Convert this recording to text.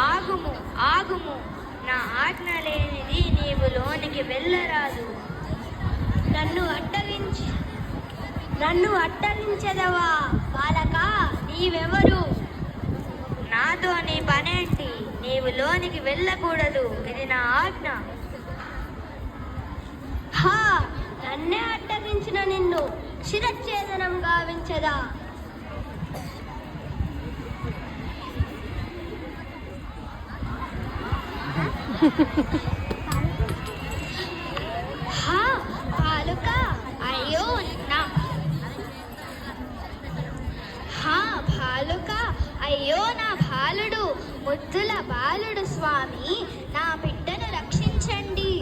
ఆగుము ఆగుము, నా ఆజ్ఞ లేనిది నీవు లోనికి వెళ్ళరాదు. నన్ను అట్టగించదవా బాలక? నీవెవరు? నాతో నీ పనేంటి? నీవు లోనికి వెళ్ళకూడదు, ఇది నా ఆజ్ఞ. హా, నన్నే అట్టగించిన నిన్ను శిరచ్ఛేదనం గావించదా? హా బాలుక, అయ్యో నా బాలుక, అయ్యో నా బాలుడు, ముద్దుల బాలుడు స్వామి, నా బిడ్డను రక్షించండి.